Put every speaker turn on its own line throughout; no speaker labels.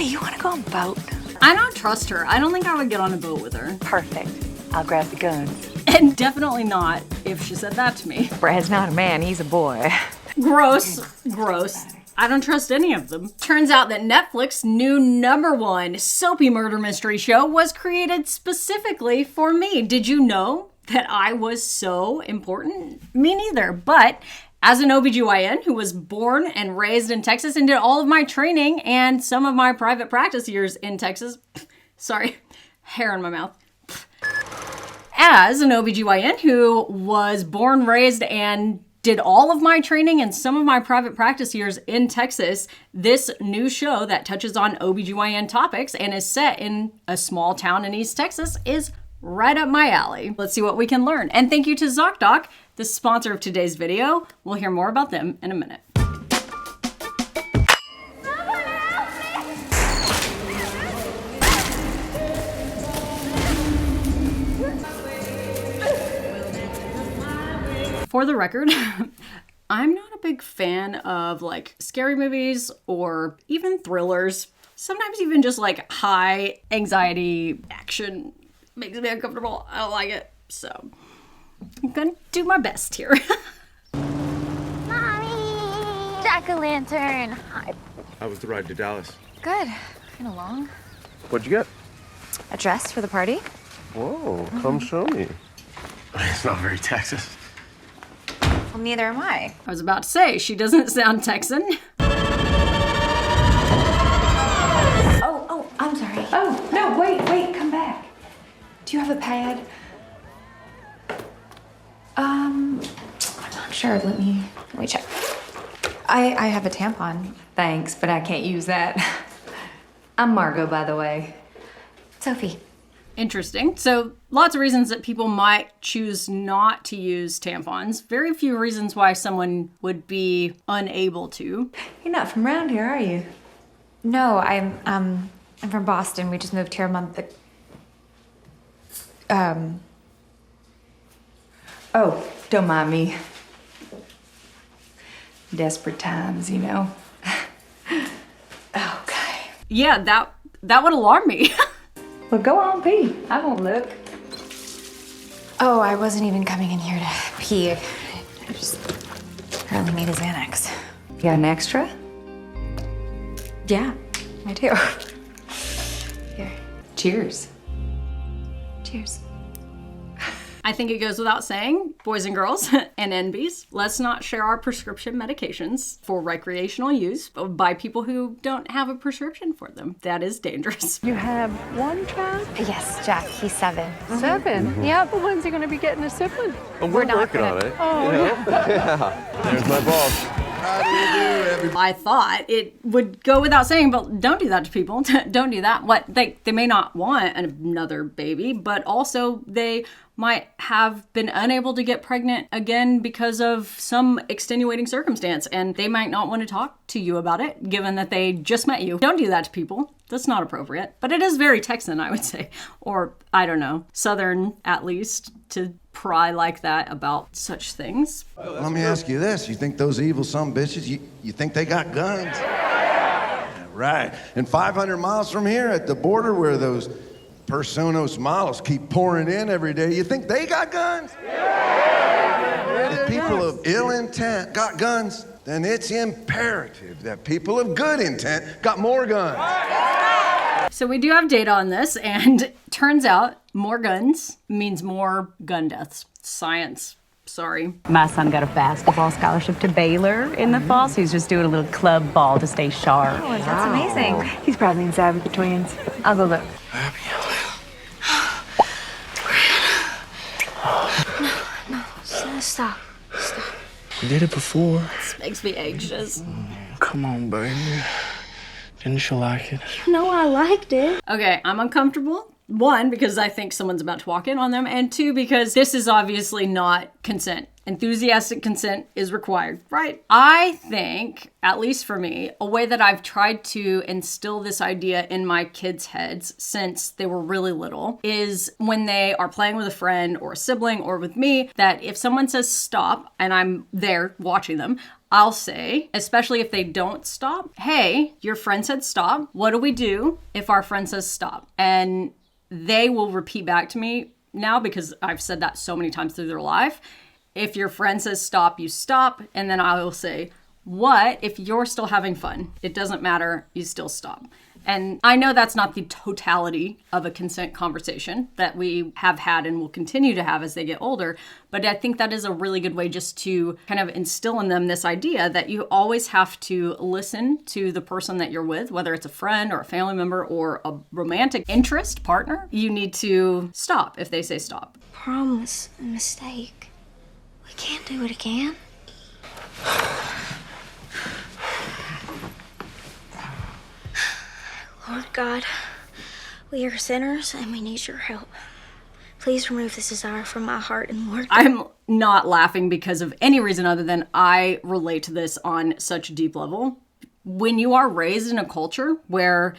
Hey, you want to go on a boat?
I don't trust her. I don't think I would get on a boat with her.
Perfect. I'll grab the guns.
And definitely not if she said that to me.
Brad's not a man, he's a boy.
Gross. Gross. I don't trust any of them. Turns out that Netflix's new #1 soapy murder mystery show was created specifically for me. Did you know that I was so important? Me neither, but as an OBGYN who was born and raised in Texas and did all of my training and some of my private practice years in Texas, sorry, hair in my mouth. As an OBGYN who was born, raised, and did all of my training and some of my private practice years in Texas, this new show that touches on OBGYN topics and is set in a small town in East Texas is right up my alley. Let's see what we can learn. And thank you to ZocDoc, the sponsor of today's video. We'll hear more about them in a minute. For the record, I'm not a big fan of like scary movies or even thrillers. Sometimes even just like high anxiety action makes me uncomfortable. I don't like it. So I'm gonna do my best here.
Mommy! Jack-o'-lantern. Hi.
How was the ride to Dallas?
Good. Kind of long.
What'd you get?
A dress for the party?
Whoa, come show me. It's not very Texas.
Well, neither am I.
I was about to say, she doesn't sound Texan.
Oh, I'm sorry.
Oh, no, wait, come back. Do you have a pad? I'm not sure. Let me check. I have a tampon.
Thanks, but I can't use that. I'm Margot, by the way.
Sophie.
Interesting. So lots of reasons that people might choose not to use tampons. Very few reasons why someone would be unable to.
You're not from around here, are you?
No, I'm from Boston. We just moved here a month ago.
Oh, don't mind me. Desperate times, you know. Okay.
Yeah, that would alarm me.
Well, go on, pee. I won't look.
Oh, I wasn't even coming in here to pee. I just apparently made a Xanax.
You got an extra?
Yeah, I do. Here.
Cheers.
Cheers.
I think it goes without saying, boys and girls and NBs, let's not share our prescription medications for recreational use by people who don't have a prescription for them. That is dangerous.
You have one child?
Yes, Jack. He's 7.
7?
Yep.
Well, when's he going to be getting a sibling?
Oh, we're
not
working
gonna-
on it.
Oh,
yeah. There's my boss. How do you do, everybody?
I thought it would go without saying, but don't do that to people. Don't do that. What they may not want another baby, but also they might have been unable to get pregnant again because of some extenuating circumstance, and they might not want to talk to you about it, given that they just met you. Don't do that to people. That's not appropriate. But it is very Texan, I would say. Or, I don't know, Southern at least, to pry like that about such things.
Let me ask you this. You think those evil some bitches, you think they got guns? Yeah, right. And 500 miles from here at the border where those Personos models keep pouring in every day, you think they got guns? If people of ill intent got guns, then it's imperative that people of good intent got more guns.
So we do have data on this, and turns out more guns means more gun deaths. Science. Sorry.
My son got a basketball scholarship to Baylor in the fall, so he's just doing a little club ball to stay sharp.
Oh, that's amazing.
he's probably inside with the twins. I'll go look.
Stop.
We did it before.
This makes me anxious.
Come on, baby. Didn't you like it?
No, I liked it.
Okay, I'm uncomfortable. 1, because I think someone's about to walk in on them, and 2, because this is obviously not consent. Enthusiastic consent is required, right? I think, at least for me, a way that I've tried to instill this idea in my kids' heads since they were really little is when they are playing with a friend or a sibling or with me, that if someone says stop and I'm there watching them, I'll say, especially if they don't stop, hey, your friend said stop. What do we do if our friend says stop? And they will repeat back to me now, because I've said that so many times through their life. If your friend says stop, you stop. And then I will say, what if you're still having fun? It doesn't matter, you still stop. And I know that's not the totality of a consent conversation that we have had and will continue to have as they get older, but I think that is a really good way just to kind of instill in them this idea that you always have to listen to the person that you're with, whether it's a friend or a family member or a romantic interest partner. You need to stop if they say stop.
Prom was a mistake. We can't do it again. Lord God, we are sinners and we need your help. Please remove this desire from my heart and Lord.
I'm not laughing because of any reason other than I relate to this on such a deep level. When you are raised in a culture where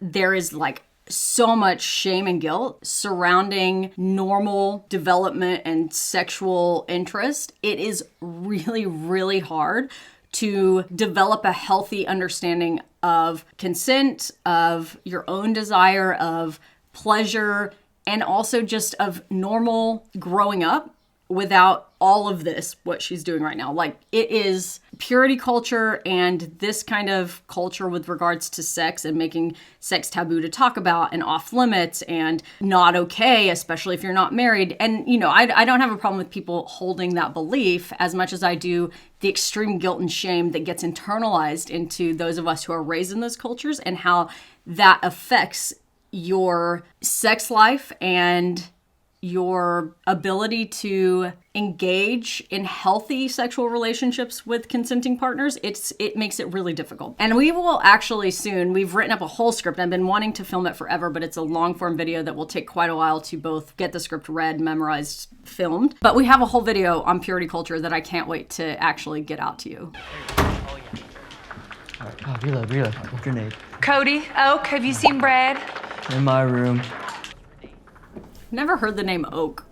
there is like so much shame and guilt surrounding normal development and sexual interest, it is really, really hard to develop a healthy understanding of consent, of your own desire, of pleasure, and also just of normal growing up without all of this, what she's doing right now. Like, it is purity culture and this kind of culture with regards to sex and making sex taboo to talk about and off limits and not okay, especially if you're not married. And, you know, I don't have a problem with people holding that belief as much as I do the extreme guilt and shame that gets internalized into those of us who are raised in those cultures and how that affects your sex life and your ability to engage in healthy sexual relationships with consenting partners. It makes it really difficult. And we will actually soon, we've written up a whole script. I've been wanting to film it forever, but it's a long form video that will take quite a while to both get the script read, memorized, filmed. But we have a whole video on purity culture that I can't wait to actually get out to you.
Oh, reload. Grenade.
Cody, Oak, have you seen Brad?
In my room.
Never heard the name Oak.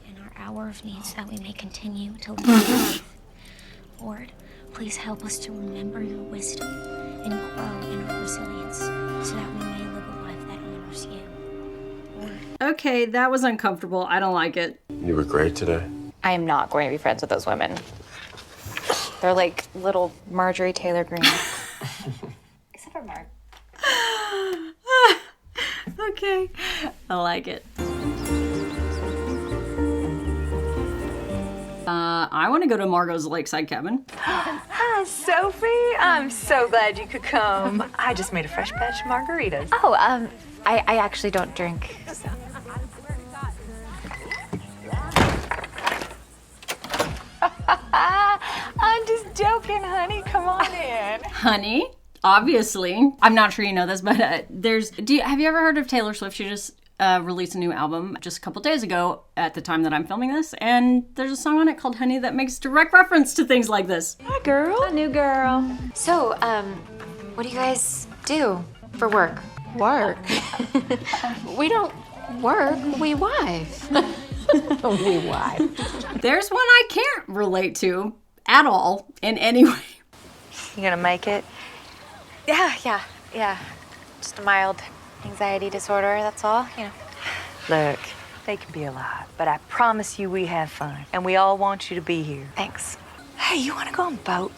In our hour of needs, that we may continue to live in faith. Lord, please help us to remember your wisdom and grow in our resilience so that we may live a life that honors you. Lord.
Okay, that was uncomfortable. I don't like it.
You were great today.
I am not going to be friends with those women. They're like little Marjorie Taylor Greene. Except for Mark.
Okay, I like it. I want to go to Margot's lakeside cabin.
Hi, Sophie. I'm so glad you could come. I just made a fresh batch of margaritas.
Oh, I actually don't drink.
I'm just joking, honey. Come on in.
Honey, obviously, I'm not sure you know this, but have you ever heard of Taylor Swift? She just released a new album just a couple days ago at the time that I'm filming this, and there's a song on it called Honey that makes direct reference to things like this.
Hi, girl.
A new girl. So, what do you guys do for work?
Work.
We don't work, we wife.
We wife.
There's one I can't relate to at all in any way.
You gonna make it?
Yeah. Just a mild anxiety disorder, that's all, you know.
Look, they can be a lot, but I promise you we have fun. And we all want you to be here.
Thanks.
Hey, you wanna go on a boat?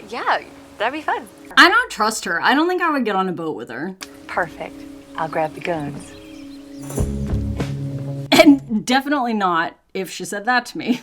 Yeah, that'd be fun.
I don't trust her. I don't think I would get on a boat with her.
Perfect. I'll grab the guns.
And definitely not if she said that to me.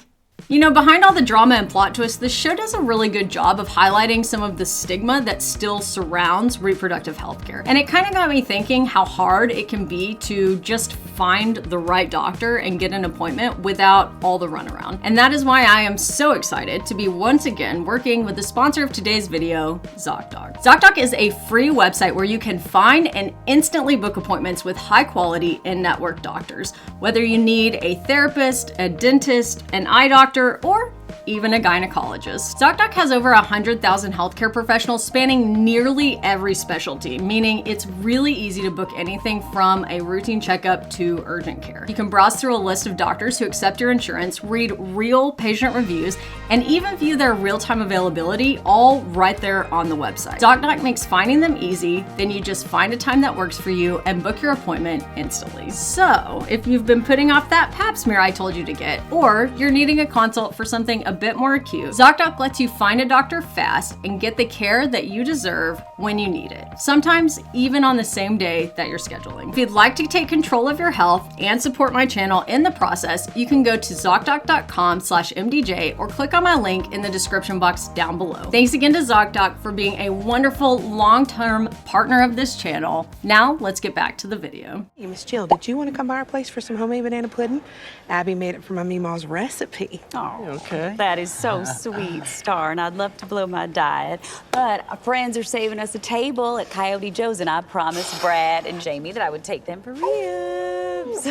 You know, behind all the drama and plot twists, this show does a really good job of highlighting some of the stigma that still surrounds reproductive health care. And it kind of got me thinking how hard it can be to just find the right doctor and get an appointment without all the runaround. And that is why I am so excited to be once again working with the sponsor of today's video, ZocDoc. ZocDoc is a free website where you can find and instantly book appointments with high quality in-network doctors. Whether you need a therapist, a dentist, an eye doctor, or even a gynecologist. ZocDoc has over 100,000 healthcare professionals spanning nearly every specialty, meaning it's really easy to book anything from a routine checkup to urgent care. You can browse through a list of doctors who accept your insurance, read real patient reviews, and even view their real-time availability all right there on the website. ZocDoc makes finding them easy, then you just find a time that works for you and book your appointment instantly. So, if you've been putting off that pap smear I told you to get, or you're needing a consult for something a bit more acute, ZocDoc lets you find a doctor fast and get the care that you deserve when you need it. Sometimes even on the same day that you're scheduling. If you'd like to take control of your health and support my channel in the process, you can go to ZocDoc.com/MDJ or click on my link in the description box down below. Thanks again to ZocDoc for being a wonderful long-term partner of this channel. Now let's get back to the video.
Hey, Miss Jill, did you want to come by our place for some homemade banana pudding? Abby made it from my Meemaw's recipe.
Oh, okay. That is so sweet, Star, and I'd love to blow my diet. But our friends are saving us a table at Coyote Joe's, and I promised Brad and Jamie that I would take them for ribs.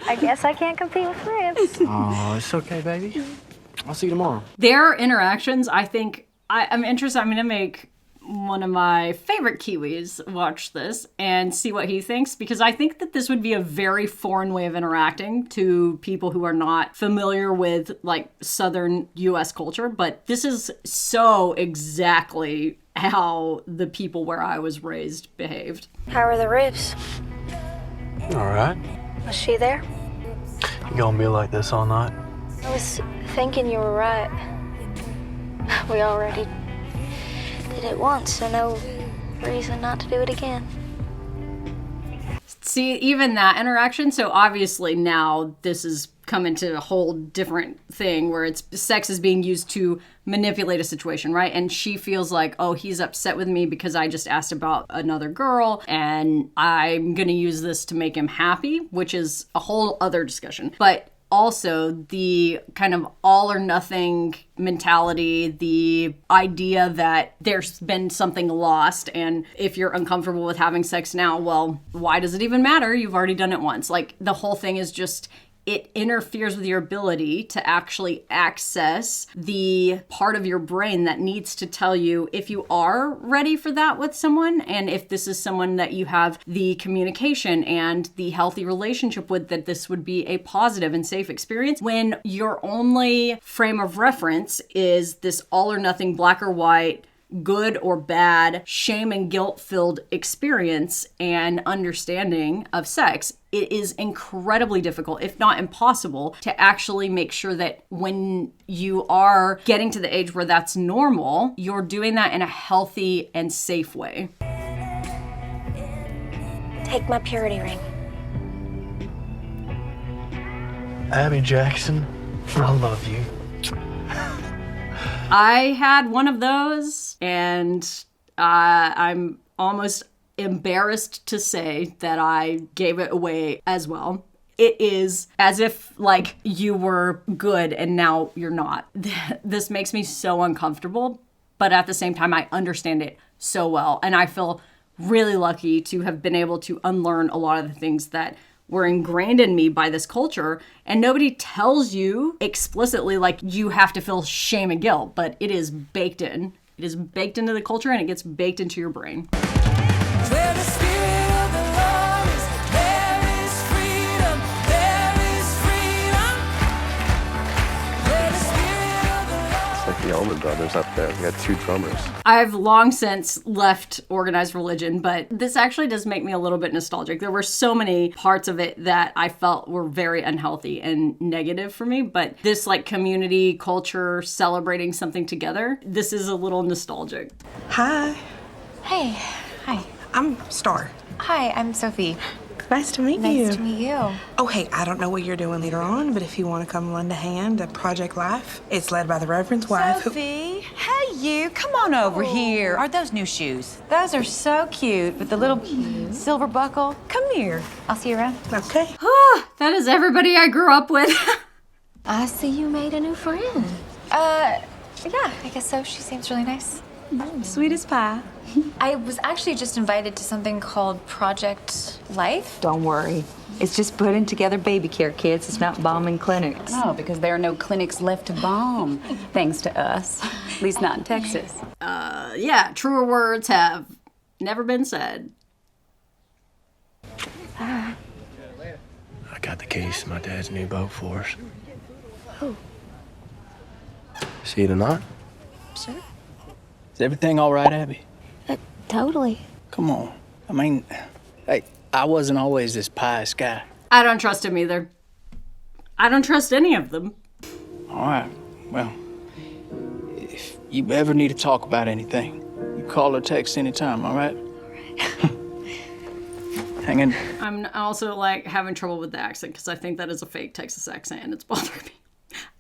I guess I can't compete with ribs.
Oh, it's okay, baby. I'll see you tomorrow.
Their interactions, I think, I'm interested. I'm going to make one of my favorite Kiwis watch this and see what he thinks, because I think that this would be a very foreign way of interacting to people who are not familiar with like Southern US culture, but this is so exactly how the people where I was raised behaved.
How are the ribs?
All right.
Was she there?
You gonna be like this all night?
I was thinking you were right. We already did it once, so no reason not to do it again.
See, even that interaction, so obviously now this is come into a whole different thing where it's sex is being used to manipulate a situation, right? And she feels like, oh, he's upset with me because I just asked about another girl and I'm gonna use this to make him happy, which is a whole other discussion. But also the kind of all or nothing mentality, the idea that there's been something lost, and if you're uncomfortable with having sex now, well, why does it even matter? You've already done it once. Like, the whole thing is just, it interferes with your ability to actually access the part of your brain that needs to tell you if you are ready for that with someone, and if this is someone that you have the communication and the healthy relationship with, that this would be a positive and safe experience, when your only frame of reference is this all or nothing, black or white, good or bad, shame and guilt filled experience and understanding of sex. It is incredibly difficult, if not impossible, to actually make sure that when you are getting to the age where that's normal, you're doing that in a healthy and safe way.
Take my purity ring.
Abby Jackson, I love you.
I had one of those, and I'm almost embarrassed to say that I gave it away as well. It is as if, like, you were good and now you're not. This makes me so uncomfortable, but at the same time, I understand it so well. And I feel really lucky to have been able to unlearn a lot of the things that were ingrained in me by this culture, and nobody tells you explicitly like you have to feel shame and guilt, but it is baked in. It is baked into the culture, and it gets baked into your brain.
Where the spirit of the Lord is, there is freedom, there is freedom. Where the spirit of the Lord.
It's like the Allman Brothers up there. We got two drummers.
I've long since left organized religion, but this actually does make me a little bit nostalgic. There were so many parts of it that I felt were very unhealthy and negative for me, but this like community culture celebrating something together, this is a little nostalgic.
Hi,
Hey. Hi.
I'm Star.
Hi, I'm Sophie.
Nice to meet you.
Nice to meet you.
Oh, hey, I don't know what you're doing later on, but if you want to come lend a hand at Project Life, it's led by the Reverend's wife.
Sophie, hey you, come on over here. Are those new shoes? Those are so cute with the little silver buckle. Come here. I'll see you around.
Okay.
That is everybody I grew up with.
I see you made a new friend. Yeah, I guess so. She seems really nice.
Sweet as pie.
I was actually just invited to something called Project Life.
Don't worry.
It's just putting together baby care kits. It's not bombing clinics.
No, because there are no clinics left to bomb, thanks to us. At least not in Texas.
Yeah, truer words have never been said.
I got the keys to my dad's new boat for us.
Oh.
See you tonight?
Sure.
Is everything all right, Abby?
Totally.
Come on. I mean, hey, I wasn't always this pious guy.
I don't trust him either. I don't trust any of them.
All right. Well, if you ever need to talk about anything, you call or text anytime, all right? Hang in.
I'm also like having trouble with the accent because I think that is a fake Texas accent and it's bothering me.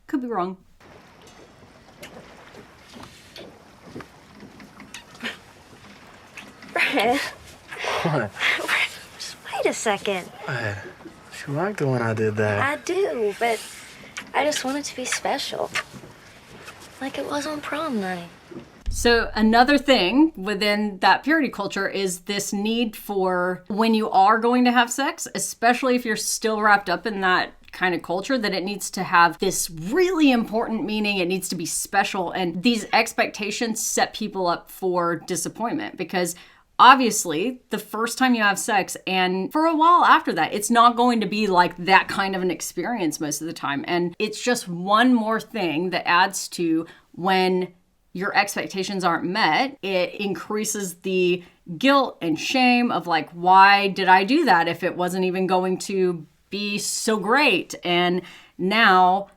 Could be wrong.
Brad,
What?
wait a second.
What? She liked it when I did that.
I do, but I just want it to be special. Like it was on prom night.
So another thing within that purity culture is this need for when you are going to have sex, especially if you're still wrapped up in that kind of culture, that it needs to have this really important meaning. It needs to be special. And these expectations set people up for disappointment because obviously the first time you have sex and for a while after that, it's not going to be like that kind of an experience most of the time. And it's just one more thing that adds to when your expectations aren't met. It increases the guilt and shame of like, why did I do that if it wasn't even going to be so great? And now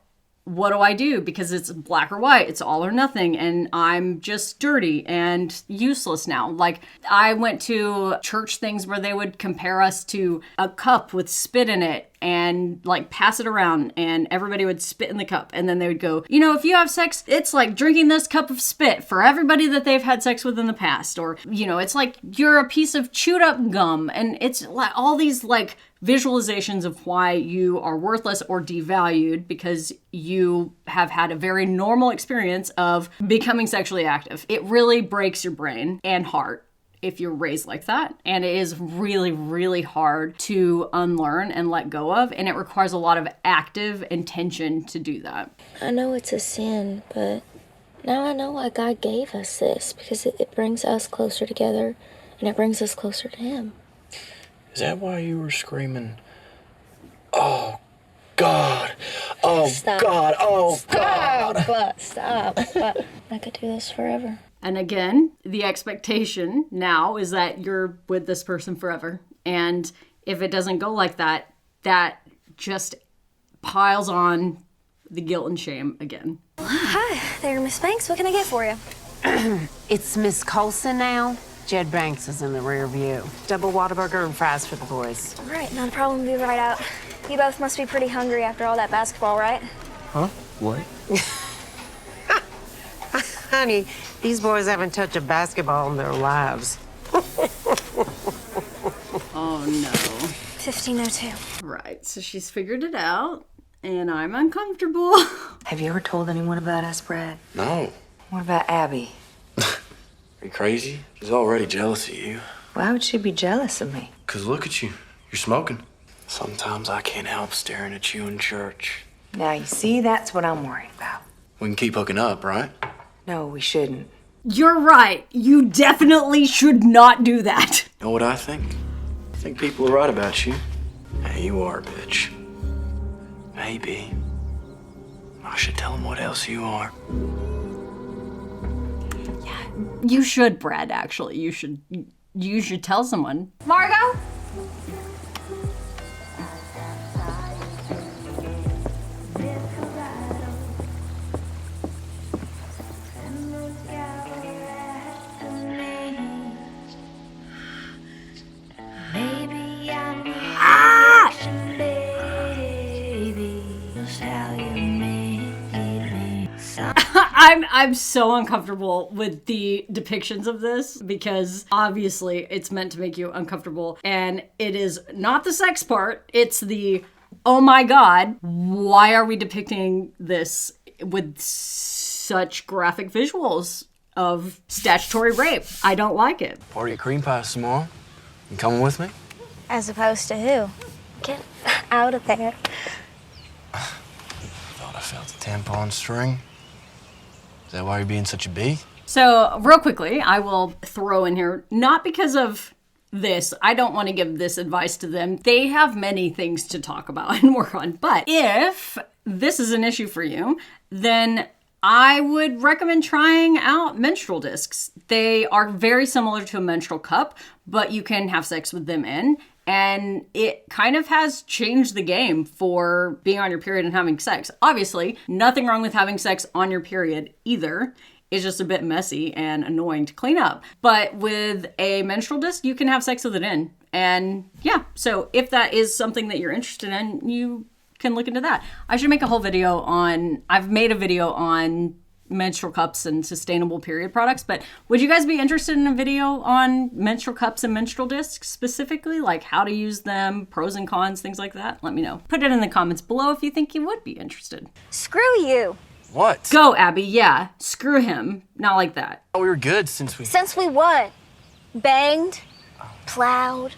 what do I do? Because it's black or white, it's all or nothing, and I'm just dirty and useless now. Like, I went to church things where they would compare us to a cup with spit in it and like pass it around and everybody would spit in the cup. And then they would go, you know, if you have sex, it's like drinking this cup of spit for everybody that they've had sex with in the past. Or, you know, it's like you're a piece of chewed up gum. And it's like all these like visualizations of why you are worthless or devalued because you have had a very normal experience of becoming sexually active. It really breaks your brain and heart if you're raised like that. And it is really, really hard to unlearn and let go of. And it requires a lot of active intention to do that.
I know it's a sin, but now I know why God gave us this because it brings us closer together and it brings us closer to Him.
Is that why you were screaming, oh, God, oh,
Stop.
God, oh,
Stop.
God?
Stop. I could do this forever.
And again, the expectation now is that you're with this person forever. And if it doesn't go like that, that just piles on the guilt and shame again.
Hi there, Miss Banks. What can I get for you?
It's Miss Colson now. Jed Banks is in the rear view. Double Whataburger and fries for the boys.
All right, not a problem. Be right out. You both must be pretty hungry after all that basketball, right?
Huh? What?
Honey, these boys haven't touched a basketball in their lives.
Oh, no.
15:02.
Right, so she's figured it out, and I'm uncomfortable.
Have you ever told anyone about us, Brad?
No.
What about Abby?
Are you crazy? She's already jealous of you.
Why would she be jealous of me?
'Cause look at you. You're smoking. Sometimes I can't help staring at you in church.
Now, you see, that's what I'm worried about.
We can keep hooking up, right?
No, we shouldn't.
You're right. You definitely should not do that.
You know what I think? I think people are right about you. Hey, you are, bitch. Maybe. I should tell them what else you are.
You should, Brad, actually. You should tell someone.
Margot?
I'm so uncomfortable with the depictions of this because obviously it's meant to make you uncomfortable, and it is not the sex part, it's the, oh my God, why are we depicting this with such graphic visuals of statutory rape? I don't like it.
Party at Cream Pie tomorrow. You coming with me?
As opposed to who? Get out of there.
Thought I felt a tampon string. Is that why you're being such a bee?
So, real quickly, I will throw in here, not because of this, I don't want to give this advice to them. They have many things to talk about and work on. But if this is an issue for you, then I would recommend trying out menstrual discs. They are very similar to a menstrual cup, but you can have sex with them in. And it kind of has changed the game for being on your period and having sex. Obviously, nothing wrong with having sex on your period either. It's just a bit messy and annoying to clean up. But with a menstrual disc, you can have sex with it in. And yeah, so if that is something that you're interested in, you can look into that. I should make a whole video on, I've made a video on menstrual cups and sustainable period products, but would you guys be interested in a video on menstrual cups and menstrual discs specifically? Like how to use them, pros and cons, things like that? Let me know. Put it in the comments below if you think you would be interested.
Screw you.
What?
Go, Abby, yeah. Screw him. Not like that.
We were good since we...
Since we what? Banged? Plowed?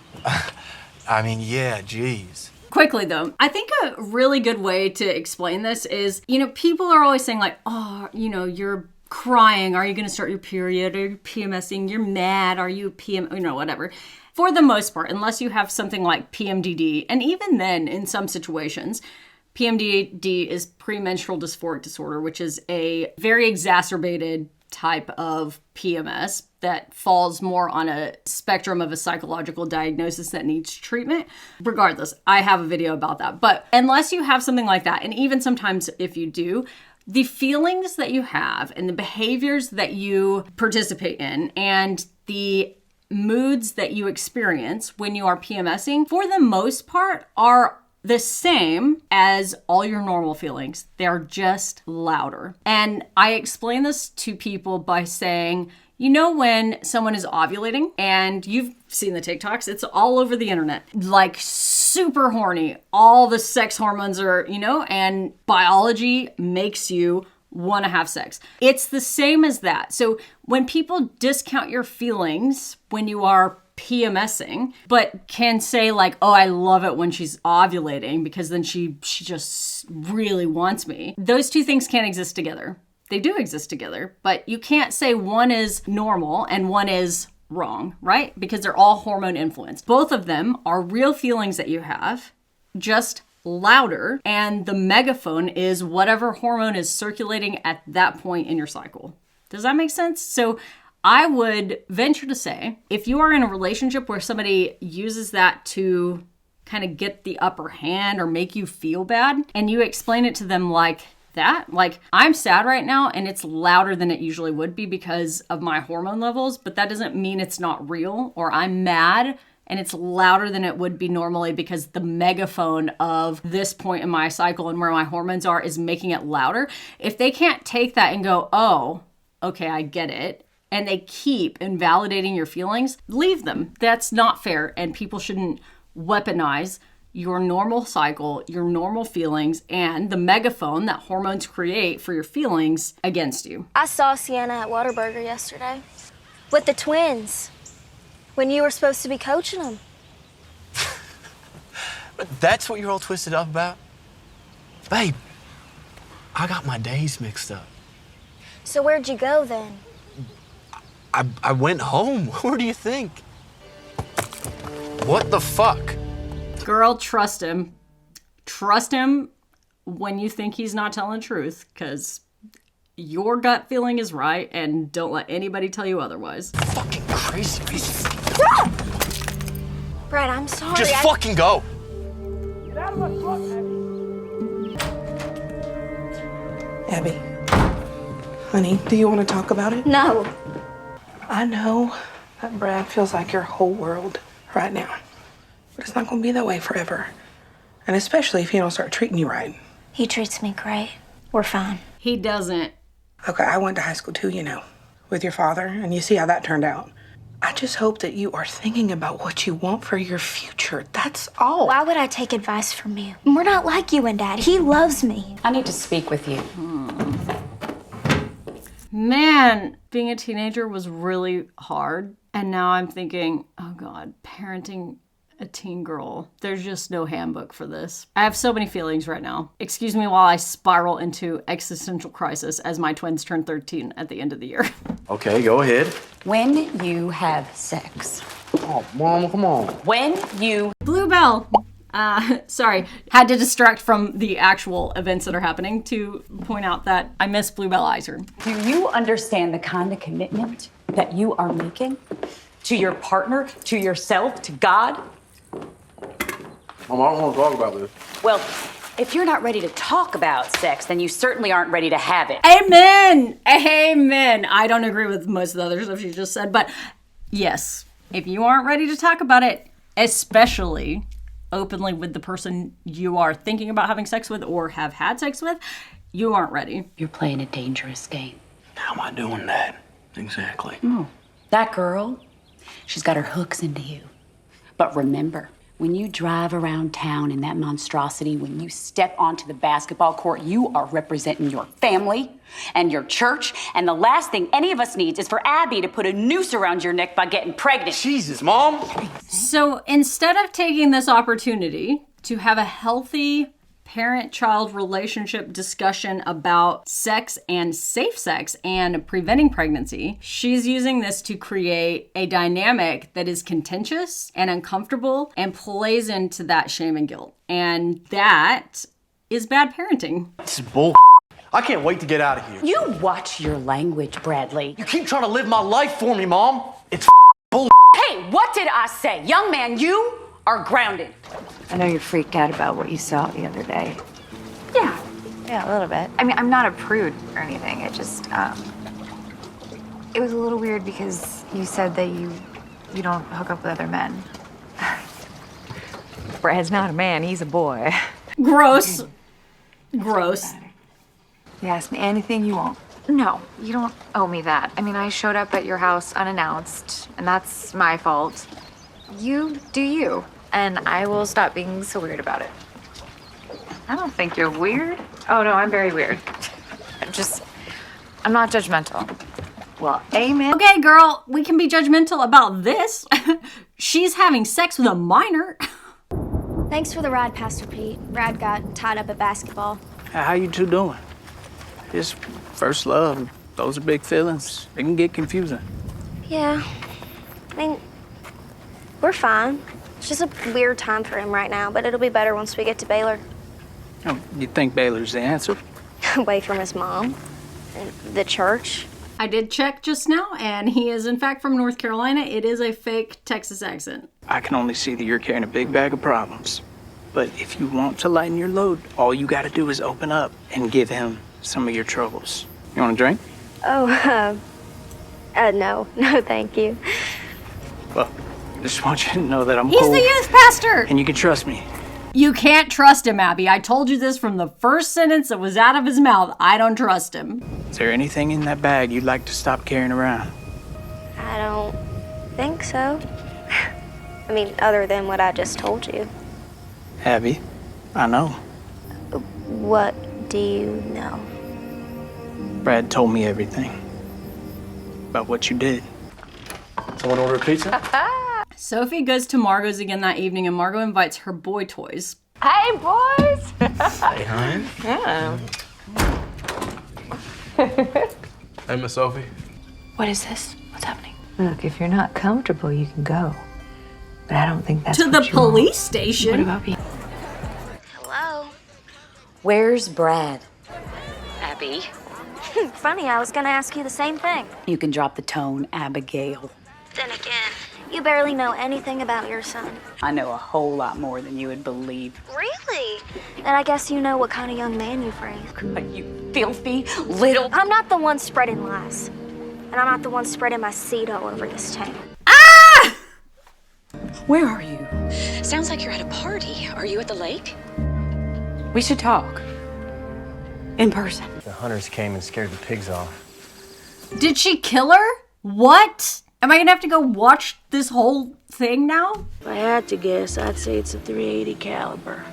I mean, yeah, geez.
Quickly though, I think a really good way to explain this is, you know, people are always saying like, oh, you know, you're crying. Are you going to start your period? Are you PMSing? You're mad. Are you you know, whatever. For the most part, unless you have something like PMDD, and even then in some situations, PMDD is premenstrual dysphoric disorder, which is a very exacerbated type of PMS that falls more on a spectrum of a psychological diagnosis that needs treatment. Regardless, I have a video about that. But unless you have something like that, and even sometimes if you do, the feelings that you have and the behaviors that you participate in and the moods that you experience when you are PMSing, for the most part, are the same as all your normal feelings. They're just louder. And I explain this to people by saying, you know when someone is ovulating, and you've seen the TikToks, it's all over the internet, like super horny, all the sex hormones are, you know, and biology makes you want to have sex. It's the same as that. So when people discount your feelings when you are PMSing, but can say like, oh, I love it when she's ovulating because then she just really wants me. Those two things can't exist together. They do exist together, but you can't say one is normal and one is wrong, right? Because they're all hormone influenced. Both of them are real feelings that you have, just louder, and the megaphone is whatever hormone is circulating at that point in your cycle. Does that make sense? So I would venture to say, if you are in a relationship where somebody uses that to kind of get the upper hand or make you feel bad, and you explain it to them like that, like, I'm sad right now and it's louder than it usually would be because of my hormone levels, but that doesn't mean it's not real, or I'm mad and it's louder than it would be normally because the megaphone of this point in my cycle and where my hormones are is making it louder. If they can't take that and go, oh, okay, I get it, and they keep invalidating your feelings, leave them. That's not fair, and people shouldn't weaponize your normal cycle, your normal feelings, and the megaphone that hormones create for your feelings against you.
I saw Sienna at Whataburger yesterday with the twins when you were supposed to be coaching them.
But that's what you're all twisted up about? Babe, I got my days mixed up.
So where'd you go then?
I went home. Where do you think? What the fuck?
Girl, trust him. Trust him when you think he's not telling the truth, because your gut feeling is right, and don't let anybody tell you otherwise.
Fucking crazy piece.
Brad, I'm sorry.
Just fucking go.
Get out of my truck, Abby. Abby, honey, do you want to talk about it?
No.
I know that Brad feels like your whole world right now, but it's not going to be that way forever. And especially if he don't start treating you right.
He treats me great. We're fine.
He doesn't.
Okay, I went to high school too, you know, with your father, and you see how that turned out. I just hope that you are thinking about what you want for your future. That's all.
Why would I take advice from you? We're not like you and Dad. He loves me.
I need to speak with you.
Man, being a teenager was really hard. And now I'm thinking, oh God, parenting a teen girl. There's just no handbook for this. I have so many feelings right now. Excuse me while I spiral into existential crisis as my twins turn 13 at the end of the year.
Okay, go ahead.
When you have sex.
Oh, Mom, come on.
When you...
Bluebell! Sorry, had to distract from the actual events that are happening to point out that I miss Bluebell Iser.
Do you understand the kind of commitment that you are making to your partner, to yourself, to God?
Mom, I don't want to talk about this.
Well, if you're not ready to talk about sex, then you certainly aren't ready to have it.
Amen! Amen! I don't agree with most of the other stuff you just said, but yes, if you aren't ready to talk about it, especially openly with the person you are thinking about having sex with or have had sex with, you aren't ready.
You're playing a dangerous game.
How am I doing that? Exactly.
Oh, that girl, she's got her hooks into you. But remember, when you drive around town in that monstrosity, when you step onto the basketball court, you are representing your family and your church. And the last thing any of us needs is for Abby to put a noose around your neck by getting pregnant.
Jesus, Mom!
So instead of taking this opportunity to have a healthy parent-child relationship discussion about sex and safe sex and preventing pregnancy, she's using this to create a dynamic that is contentious and uncomfortable and plays into that shame and guilt. And that is bad parenting.
This is bull. I can't wait to get out of here.
You watch your language, Bradley.
You keep trying to live my life for me, Mom. It's bull.
Hey, what did I say? Young man, you are grounded.
I know you're freaked out about what you saw the other day.
Yeah, a little bit. I mean, I'm not a prude or anything. It just, it was a little weird because you said that you don't hook up with other men. Brad's not a man, he's a boy.
Gross. Gross.
You ask me anything you want. No, you don't owe me that. I mean, I showed up at your house unannounced, and that's my fault. You do you, and I will stop being so weird about it. I don't think you're weird. Oh, no, I'm very weird. I'm not judgmental.
Well, amen. Okay, girl, we can be judgmental about this. She's having sex with a minor.
Thanks for the ride, Pastor Pete. Brad got tied up at basketball.
How you two doing? Just first love. Those are big feelings. They can get confusing.
Yeah. I mean, we're fine. It's just a weird time for him right now, but it'll be better once we get to Baylor.
Oh, you think Baylor's the answer?
Away from his mom and the church.
I did check just now, and he is in fact from North Carolina. It is a fake Texas accent.
I can only see that you're carrying a big bag of problems. But if you want to lighten your load, all you gotta do is open up and give him some of your troubles. You want a drink?
Oh, no. No, thank you.
Well, I just want you to know that I'm
He's
cool.
the youth pastor!
And you can trust me.
You can't trust him, Abby. I told you this from the first sentence that was out of his mouth. I don't trust him.
Is there anything in that bag you'd like to stop carrying around?
I don't think so. I mean, other than what I just told you.
Abby, I know.
What do you know?
Brad told me everything about what you did.
Someone order a pizza?
Sophie goes to Margot's again that evening, and Margot invites her boy toys.
Hey, boys!
Hey, hon.
Yeah.
Hey, Miss Sophie.
What is this? What's happening?
Look, if you're not comfortable, you can go. But I don't think that's
to the police station.
What about me?
Hello?
Where's Brad?
Abby. Funny, I was gonna ask you the same thing.
You can drop the tone, Abigail.
Then again, you barely know anything about your son.
I know a whole lot more than you would believe.
Really? Then I guess you know what kind of young man you've raised.
But you filthy little...
I'm not the one spreading lies. And I'm not the one spreading my seed all over this town.
Where are you?
Sounds like you're at a party. Are you at the lake?
We should talk. In person.
The hunters came and scared the pigs off.
Did she kill her? What? Am I gonna have to go watch this whole thing now?
If I had to guess, I'd say it's a .380 caliber.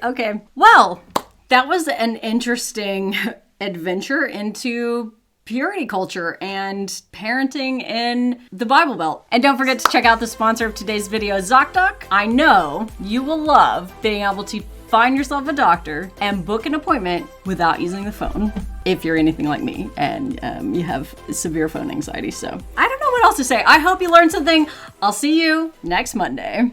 Okay. Well, that was an interesting adventure into purity culture and parenting in the Bible Belt. And don't forget to check out the sponsor of today's video, ZocDoc. I know you will love being able to find yourself a doctor and book an appointment without using the phone if you're anything like me and you have severe phone anxiety. So I don't know what else to say. I hope you learned something. I'll see you next Monday.